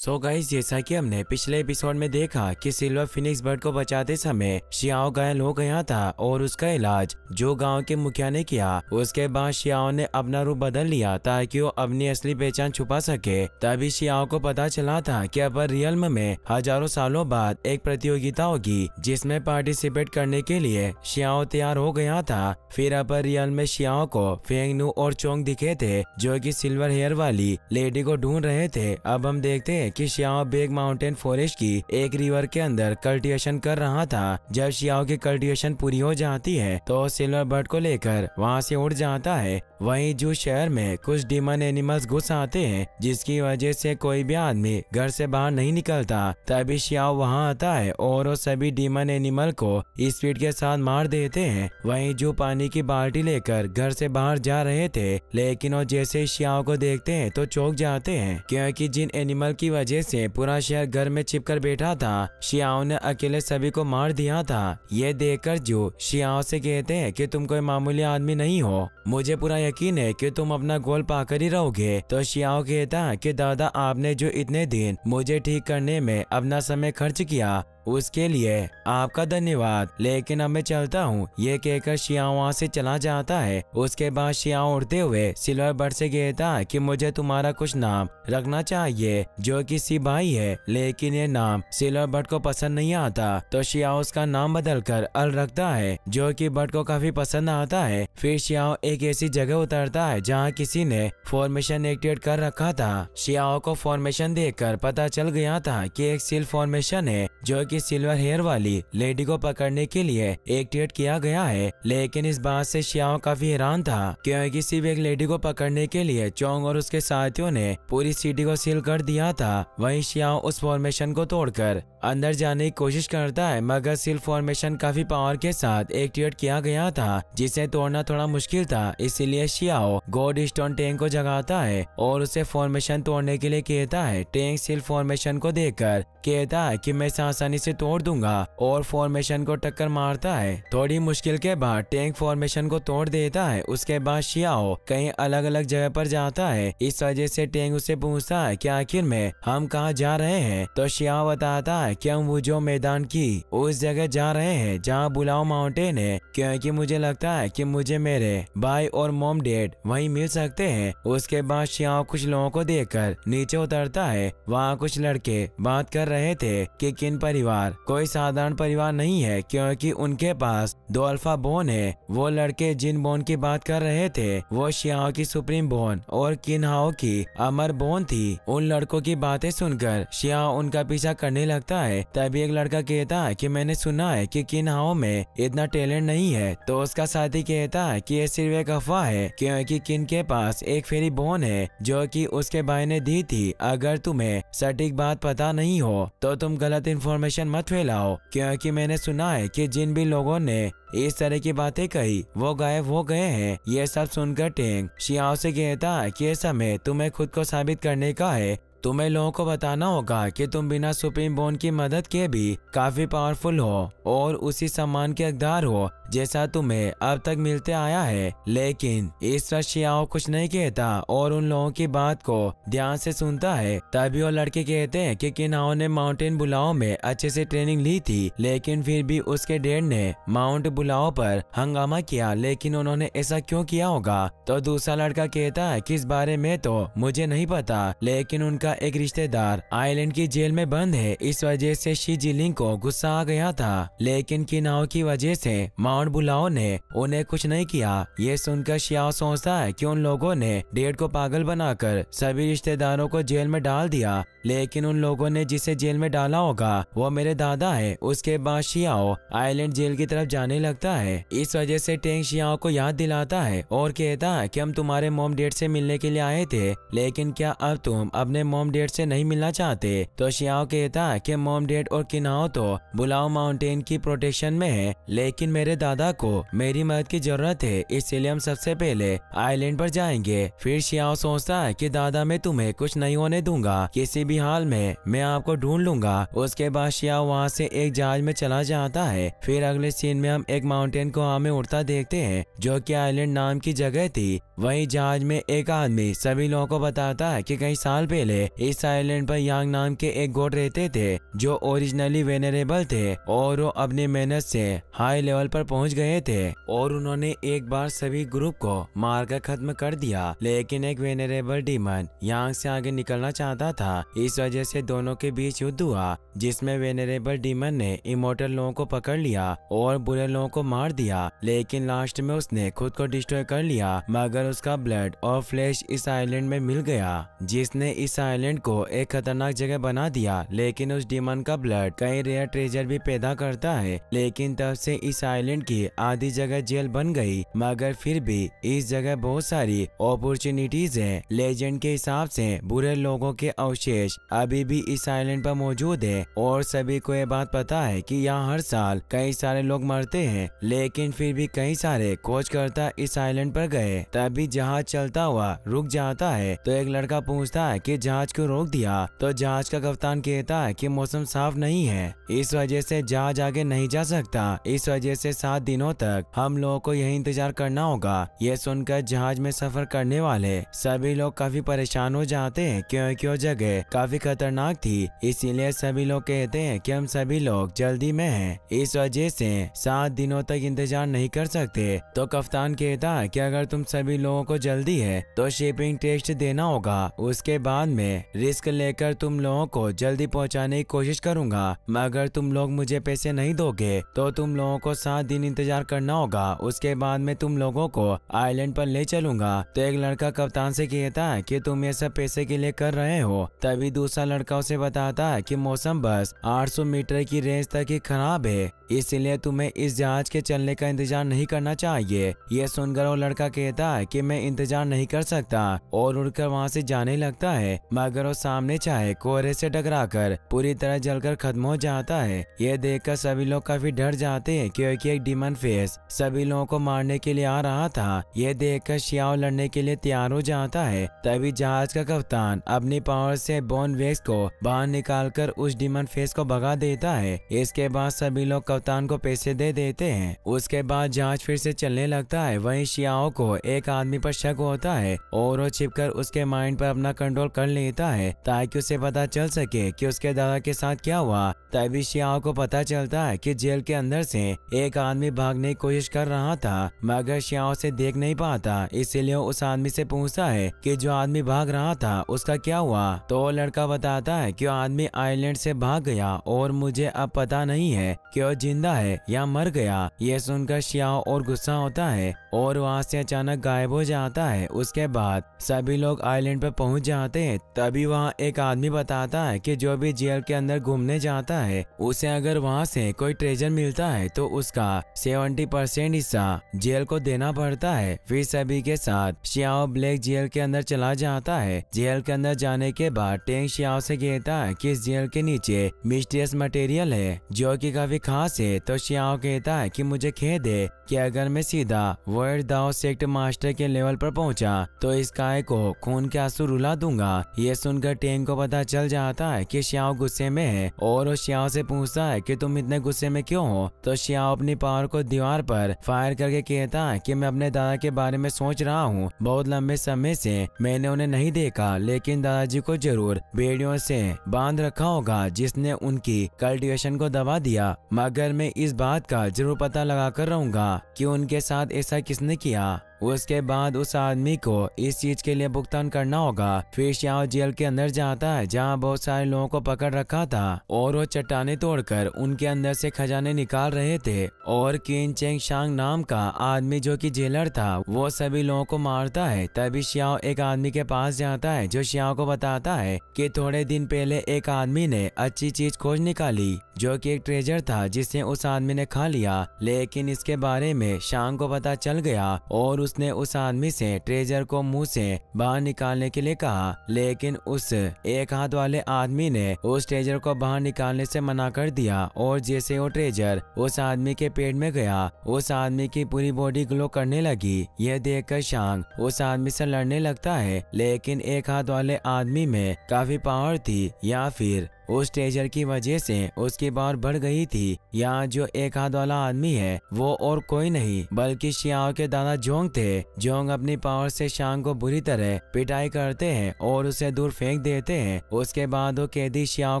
So guys, जैसा कि हमने पिछले एपिसोड में देखा कि सिल्वर फिनिक्स बर्ड को बचाते समय शियाओ घायल हो गया था और उसका इलाज जो गांव के मुखिया ने किया। उसके बाद शियाओ ने अपना रूप बदल लिया ताकि वो अपनी असली पहचान छुपा सके। तभी शियाओ को पता चला था कि अब रियल में हजारों सालों बाद एक प्रतियोगिता होगी जिसमें पार्टिसिपेट करने के लिए शियाओ तैयार हो गया था। फिर अब रियल में शियाओ को फेंगनू और चोंग दिखे थे जो कि सिल्वर हेयर वाली लेडी को ढूंढ रहे थे। अब हम देखते हैं कि शियाओ बेग माउंटेन फॉरेस्ट की एक रिवर के अंदर कल्टीवेशन कर रहा था। जब शियाओ की कल्टीवेशन पूरी हो जाती है तो सिल्वर बर्ड को लेकर वहां से उड़ जाता है। वहीं जो शहर में कुछ डीमन एनिमल्स घुस आते हैं जिसकी वजह से कोई भी आदमी घर से बाहर नहीं निकलता। तभी शियाओ वहां आता है और वो सभी डीमन एनिमल को स्पीड के साथ मार देते हैं। वहीं जो पानी की बाल्टी लेकर घर से बाहर जा रहे थे, लेकिन वो जैसे शियाओ को देखते हैं तो चौंक जाते हैं क्योंकि जिन एनिमल की वजह से पूरा शहर घर में छिपकर बैठा था, शियाओ ने अकेले सभी को मार दिया था। ये देखकर जो शियाओ से कहते हैं कि तुम कोई मामूली आदमी नहीं हो, मुझे पूरा यकीन है कि तुम अपना गोल पाकर ही रहोगे। तो शियाओ कहता है कि दादा, आपने जो इतने दिन मुझे ठीक करने में अपना समय खर्च किया उसके लिए आपका धन्यवाद, लेकिन अब मैं चलता हूँ। ये कहकर शियाओ वहाँ से चला जाता है। उसके बाद शियाओ उड़ते हुए सिल्वर बर्ड से कहता है कि मुझे तुम्हारा कुछ नाम रखना चाहिए जो कि सिपाही है, लेकिन ये नाम सिल्वर बर्ड को पसंद नहीं आता। तो शियाओ उसका नाम बदलकर अल रखता है जो कि बर्ड को काफी पसंद आता है। फिर शियाओ एक ऐसी जगह उतरता है जहाँ किसी ने फॉर्मेशन एक्टिवेट कर रखा था। शियाओ को फॉर्मेशन देखकर पता चल गया था कि एक सील फॉर्मेशन है जो कि सिल्वर हेयर वाली लेडी को पकड़ने के लिए एक्टिवेट किया गया है। लेकिन इस बात से शियाओ काफी हैरान था क्योंकि सिर्फ एक लेडी को पकड़ने के लिए चोंग और उसके साथियों ने पूरी सिटी को सील कर दिया था। वहीं शियाओ उस फॉर्मेशन को तोड़कर अंदर जाने की कोशिश करता है, मगर सील फॉर्मेशन काफी पावर के साथ एक्टिवेट किया गया था जिसे तोड़ना थोड़ा मुश्किल था। इसीलिए शियाओ गॉड स्टोन टैंक को जगाता है और उसे फॉर्मेशन तोड़ने के लिए कहता है। टैंक सील फॉर्मेशन को देखकर कहता है कि मैं इसे आसानी से तोड़ दूंगा और फॉर्मेशन को टक्कर मारता है। थोड़ी मुश्किल के बाद टैंक फॉर्मेशन को तोड़ देता है। उसके बाद शियाओ कहीं अलग अलग जगह पर जाता है। इस वजह से टैंक उसे पूछता है कि आखिर में हम कहाँ जा रहे हैं। तो शियाओ बताता है कि हम वो जो मैदान की उस जगह जा रहे हैं जहाँ बुलाओ माउंटेन है, क्योंकि मुझे लगता है कि मुझे मेरे भाई और मॉम डैड वहीं मिल सकते हैं। उसके बाद शियाओ कुछ लोगों को देखकर नीचे उतरता है। वहाँ कुछ लड़के बात कर रहे थे कि किन परिवार कोई साधारण परिवार नहीं है क्योंकि उनके पास 2 अल्फा बोन है। वो लड़के जिन बोन की बात कर रहे थे वो शियाओ की सुप्रीम बोन और किनहाओ की अमर बोन थी। उन लड़कों की बातें सुनकर शियाओ उनका पीछा करने लगता है। तभी एक लड़का कहता है कि मैंने सुना है कि किनहाओ में इतना टैलेंट नहीं है। तो उसका साथी कहता है कि ये सिर्फ एक अफवाह है क्योंकि किन के पास एक फेरी बोन है जो कि उसके भाई ने दी थी। अगर तुम्हें सटीक बात पता नहीं हो तो तुम गलत इन्फॉर्मेशन मत फैलाओ, क्योंकि मैंने सुना है कि जिन भी लोगों ने इस तरह की बातें कही वो गायब हो गए हैं। ये सब सुनकर टैंक शियाओ से कहता है कि ये समय तुम्हें खुद को साबित करने का है। तुम्हें लोगों को बताना होगा कि तुम बिना सुप्रीम बोन की मदद के भी काफी पावरफुल हो और उसी सम्मान के हकदार हो जैसा तुम्हें अब तक मिलते आया है। लेकिन इस तरह शियाओ कुछ नहीं कहता और उन लोगों की बात को ध्यान से सुनता है। तभी वो लड़के कहते हैं कि किनहाओ ने माउंटेन बुलाओ में अच्छे से ट्रेनिंग ली थी, लेकिन फिर भी उसके डैड ने माउंट बुलाओ पर हंगामा किया। लेकिन उन्होंने ऐसा क्यों किया होगा? तो दूसरा लड़का कहता है कि इस बारे में तो मुझे नहीं पता, लेकिन उनका एक रिश्तेदार आइलैंड की जेल में बंद है। इस वजह से शी जिलिंग को गुस्सा आ गया था, लेकिन किनहाओ की वजह से माउंट बुलाओ ने उन्हें कुछ नहीं किया। ये सुनकर शियाओ सोचता है कि उन लोगों ने डैड को पागल बनाकर सभी रिश्तेदारों को जेल में डाल दिया, लेकिन उन लोगों ने जिसे जेल में डाला होगा वो मेरे दादा है। उसके बाद शियाओ आइलैंड जेल की तरफ जाने लगता है। इस वजह से टैंक शियाओ को याद दिलाता है और कहता है कि हम तुम्हारे मॉम डैड से मिलने के लिए आए थे, लेकिन क्या अब तुम अपने मॉम डैड से नहीं मिलना चाहते? तो शियाओ कहता है कि मॉम डैड और किनहाओ तो बुलाओ माउंटेन की प्रोटेक्शन में है, लेकिन मेरे दादा को मेरी मदद की जरूरत है, इसलिए हम सबसे पहले आइलैंड पर जाएंगे। फिर शियाओ सोचता है कि दादा, मैं तुम्हें कुछ नहीं होने दूंगा, किसी भी हाल में मैं आपको ढूंढ लूंगा। उसके बाद शियाओ वहाँ से एक जहाज में चला जाता है। फिर अगले सीन में हम एक माउंटेन को हवा में उड़ता देखते हैं जो कि आइलैंड नाम की जगह थी। वहीं जहाज में एक आदमी सभी लोगों को बताता है कि कई साल पहले इस आइलैंड पर यांग नाम के एक गॉड रहते थे जो ओरिजिनली वेनरेबल थे और वो अपनी मेहनत से हाई लेवल पर पहुंच गए थे और उन्होंने एक बार सभी ग्रुप को मारकर खत्म कर दिया। लेकिन एक वेनरेबल डीमन यांग से आगे निकलना चाहता था। इस वजह से दोनों के बीच युद्ध हुआ जिसमें वेनरेबल डीमन ने इमोर्टल लोगों को पकड़ लिया और बुरे लोगों को मार दिया। लेकिन लास्ट में उसने खुद को डिस्ट्रॉय कर लिया मगर उसका ब्लड और फ्लैश इस आइलैंड में मिल गया जिसने इस आइलैंड को एक खतरनाक जगह बना दिया। लेकिन उस डीमन का ब्लड कई रेयर ट्रेजर भी पैदा करता है। लेकिन तब से इस आइलैंड की आधी जगह जेल बन गई मगर फिर भी इस जगह बहुत सारी अपॉर्चुनिटीज है। लेजेंड के हिसाब से बुरे लोगों के अवशेष अभी भी इस आइलैंड पर मौजूद है और सभी को ये बात पता है कि यहाँ हर साल कई सारे लोग मरते हैं। लेकिन फिर भी कई सारे खोजकर्ता इस आइलैंड पर गए। तभी जहाज चलता हुआ रुक जाता है तो एक लड़का पूछता है कि जहाज क्यों रोक दिया। तो जहाज का कप्तान कहता है कि मौसम साफ नहीं है, इस वजह से जहाज आगे नहीं जा सकता। इस वजह से 7 दिनों तक हम लोगों को यही इंतजार करना होगा। ये सुनकर जहाज में सफर करने वाले सभी लोग काफी परेशान हो जाते हैं क्योंकि वो जगह काफी खतरनाक थी। इसीलिए सभी लोग कहते हैं कि हम सभी लोग जल्दी में हैं। इस वजह से 7 दिनों तक इंतजार नहीं कर सकते। तो कप्तान कहता है कि अगर तुम सभी लोगों को जल्दी है तो शिपिंग टेस्ट देना होगा। उसके बाद में रिस्क लेकर तुम लोगों को जल्दी पहुंचाने की कोशिश करूंगा मगर तुम लोग मुझे पैसे नहीं दोगे तो तुम लोगों को 7 दिन इंतजार करना होगा। उसके बाद में तुम लोगों को आइलैंड पर ले चलूंगा। तो एक लड़का कप्तान से कहता है कि तुम ये सब पैसे के लिए कर रहे हो। तभी दूसरा लड़का उसे बताता है कि मौसम बस 800 मीटर की रेंज तक ही खराब है, इसलिए तुम्हें इस जहाज के चलने का इंतजार नहीं करना चाहिए। यह सुनकर वो लड़का कहता है कि मैं इंतजार नहीं कर सकता और उड़कर वहां से जाने लगता है मगर वो सामने चाहे कोहरे से टकराकर पूरी तरह जलकर खत्म हो जाता है। यह देखकर सभी लोग काफी डर जाते हैं क्योंकि एक डीमन फेस सभी लोगों को मारने के लिए आ रहा था। यह देखकर शियाओ लड़ने के लिए तैयार हो जाता है। तभी जहाज का कप्तान अपनी पावर से बोन वेक्स को बाहर निकालकर उस डीमन फेस को भगा देता है। इसके बाद सभी लोग कप्तान को पैसे दे देते हैं। उसके बाद जहाज फिर से चलने लगता है। वहीं शियाओ को एक आदमी पर शक होता है और वो छिपकर उसके माइंड पर अपना कंट्रोल कर लेता है ताकि उसे पता चल सके कि उसके दादा के साथ क्या हुआ। तभी शियाओ को पता चलता है कि जेल के अंदर से एक आदमी भागने की कोशिश कर रहा था मगर शियाओ से देख नहीं पाता। इसीलिए उस आदमी से पूछता है कि जो आदमी भाग रहा था उसका क्या हुआ। तो वो लड़का बताता है कि वो आदमी आइलैंड से भाग गया और मुझे अब पता नहीं है कि वो जिंदा है या मर गया। यह सुनकर शियाओ और गुस्सा होता है और वहाँ से अचानक गायब हो जाता है। उसके बाद सभी लोग आइलैंड पर पहुंच जाते हैं। तभी वहाँ एक आदमी बताता है कि जो भी जेल के अंदर घूमने जाता है उसे अगर वहाँ से कोई ट्रेजर मिलता है तो उसका 70% हिस्सा जेल को देना पड़ता है। फिर सभी के साथ शियाओ ब्लैक जेल के अंदर चला जाता है। जेल के अंदर जाने के बाद टेंग शियाओ से कहता है कि इस जेल के नीचे मिस्टीरियस मटेरियल है जो कि काफी खास है। तो शियाओ कहता है कि मुझे खेद है कि अगर मैं सीधा वर्ल्ड दाओ सेक्ट मास्टर के लेवल पर पहुंचा तो इस काय को खून के आंसू रुला दूंगा। ये सुनकर टेंग को पता चल जाता है कि शियाओ गुस्से में है और वो शियाओ से पूछता है कि तुम इतने गुस्से में क्यों हो। तो शियाओ अपनी पावर को दीवार पर फायर करके कहता है कि मैं अपने दादा के बारे में सोच रहा हूँ। बहुत लंबे समय से मैंने उन्हें नहीं देखा लेकिन दादाजी को जरूर बेड़ियों से बांध रखा होगा जिसने उनकी कल्टीवेशन को दबा दिया। मगर मैं इस बात का जरूर पता लगा कर रहूंगा कि उनके साथ ऐसा किसने किया। उसके बाद उस आदमी को इस चीज के लिए भुगतान करना होगा। फिर शियाओ जेल के अंदर जाता है जहाँ बहुत सारे लोगों को पकड़ रखा था और वो चट्टाने तोड़कर उनके अंदर से खजाने निकाल रहे थे। और किन चेंग शांग नाम का आदमी जो कि जेलर था वो सभी लोगों को मारता है। तभी शियाओ एक आदमी के पास जाता है जो शियाओ को बताता है कि थोड़े दिन पहले एक आदमी ने अच्छी चीज खोज निकाली जो कि एक ट्रेजर था जिसे उस आदमी ने खा लिया। लेकिन इसके बारे में शांग को पता चल गया और उसने उस आदमी से ट्रेजर को मुंह से बाहर निकालने के लिए कहा। लेकिन उस एक हाथ वाले आदमी ने उस ट्रेजर को बाहर निकालने से मना कर दिया और जैसे वो ट्रेजर उस आदमी के पेट में गया उस आदमी की पूरी बॉडी ग्लो करने लगी। यह देखकर शांग उस आदमी से लड़ने लगता है लेकिन एक हाथ वाले आदमी में काफी पावर थी या फिर उस ट्रेजर की वजह से उसकी पावर बढ़ गई थी। यहाँ जो एक हाथ वाला आदमी है वो और कोई नहीं बल्कि शियाओ के दादा जोंग थे। जोंग अपनी पावर से शांग को बुरी तरह पिटाई करते हैं और उसे दूर फेंक देते हैं। उसके बाद वो कैदी शियाओ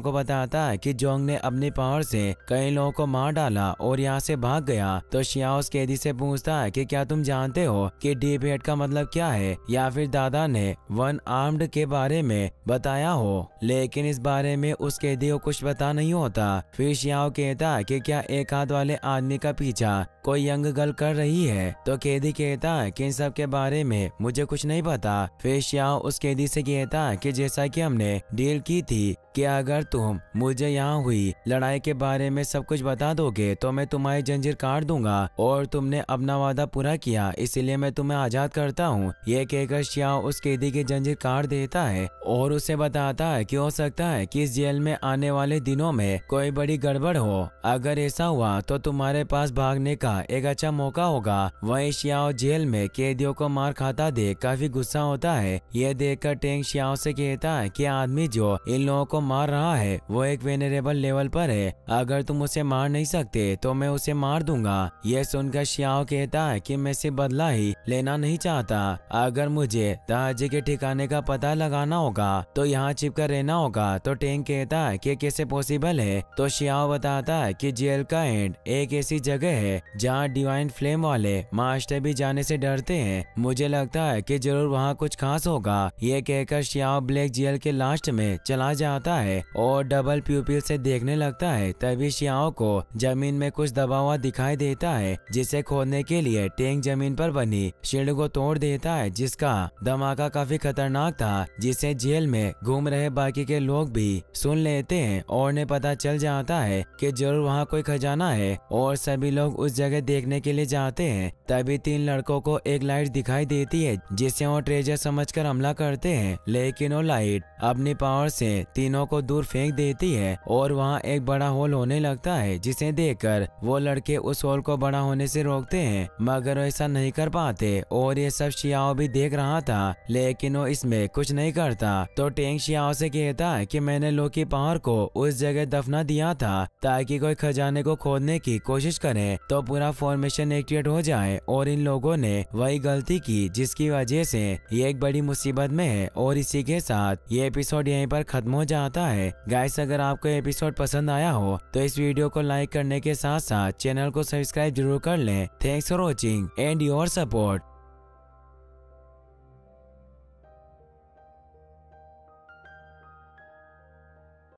को बताता है कि जोंग ने अपनी पावर से कई लोगों को मार डाला और यहाँ से भाग गया। तो शियाओ उस कैदी से पूछता है कि क्या तुम जानते हो कि डीप हेड का मतलब क्या है, या फिर दादा ने वन आर्म्ड के बारे में बताया हो। लेकिन इस बारे में उस कैदी को कुछ पता नहीं होता। फिर शियाओ कहता है कि क्या एक हाथ वाले आदमी का पीछा कोई यंग गर्ल कर रही है। तो कैदी कहता है कि इन सब के बारे में मुझे कुछ नहीं पता। फिर शियाओ उस कैदी से कहता है कि जैसा कि हमने डील की थी कि अगर तुम मुझे यहाँ हुई लड़ाई के बारे में सब कुछ बता दोगे तो मैं तुम्हारी जंजीर काट दूंगा, और तुमने अपना वादा पूरा किया इसलिए मैं तुम्हें आजाद करता हूँ। ये कहकर शियाओ उस कैदी की जंजीर काट देता है और उसे बताता है कि हो सकता है कि इस जेल में आने वाले दिनों में कोई बड़ी गड़बड़ हो। अगर ऐसा हुआ तो तुम्हारे पास भागने का एक अच्छा मौका होगा। वहीं शियाओ जेल में कैदियों को मार खाता देख काफी गुस्सा होता है। ये देखकर टेंग शियाओ से कहता है कि आदमी जो इन लोगों को मार रहा है वो एक वेनरेबल लेवल पर है, अगर तुम उसे मार नहीं सकते तो मैं उसे मार दूंगा। ये सुनकर शियाओ कहता है कि मैं सिर्फ बदला ही लेना नहीं चाहता, अगर मुझे ताजी के ठिकाने का पता लगाना होगा तो यहाँ चिपकर रहना होगा। तो टेंग कहता है कि कैसे पॉसिबल है। तो शियाओ बताता है कि जेल का एंड एक ऐसी जगह है जहाँ डिवाइन फ्लेम वाले मास्टर भी जाने से डरते हैं। मुझे लगता है कि जरूर वहाँ कुछ खास होगा। ये कहकर शियाओ ब्लैक जेल के लास्ट में चला जाता है और डबल प्यूपिल से देखने लगता है। तभी शियाओ को जमीन में कुछ दबा हुआ दिखाई देता है, जिसे खोदने के लिए टेंग जमीन पर बनी शील्ड को तोड़ देता है, जिसका धमाका काफी खतरनाक था, जिसे जेल में घूम रहे बाकी के लोग भी सुन लेते हैं और उन्हें पता चल जाता है कि जरूर वहाँ कोई खजाना है और सभी लोग उस जगह देखने के लिए जाते हैं। तभी 3 लड़कों को एक लाइट दिखाई देती है जिसे वो ट्रेजर समझकर हमला करते हैं, लेकिन वो लाइट अपनी पावर से तीनों को दूर फेंक देती है और वहाँ एक बड़ा होल होने लगता है, जिसे देखकर वो लड़के उस होल को बड़ा होने से रोकते हैं, मगर वो ऐसा नहीं कर पाते। और ये सब शियाओ भी देख रहा था लेकिन वो इसमें कुछ नहीं करता। तो टेंग शियाओ से कहता है कि मैंने लो की पावर को उस जगह दफना दिया था ताकि कोई खजाने को खोदने की कोशिश करे तो पूरा फॉर्मेशन एक्टिवेट हो जाए, और इन लोगों ने वही गलती की जिसकी वजह से ये एक बड़ी मुसीबत में है। और इसी के साथ ये एपिसोड यहीं पर खत्म हो जाता है। गाइस, अगर आपको एपिसोड पसंद आया हो तो इस वीडियो को लाइक करने के साथ साथ चैनल को सब्सक्राइब जरूर कर लें। Thanks for watching and your support.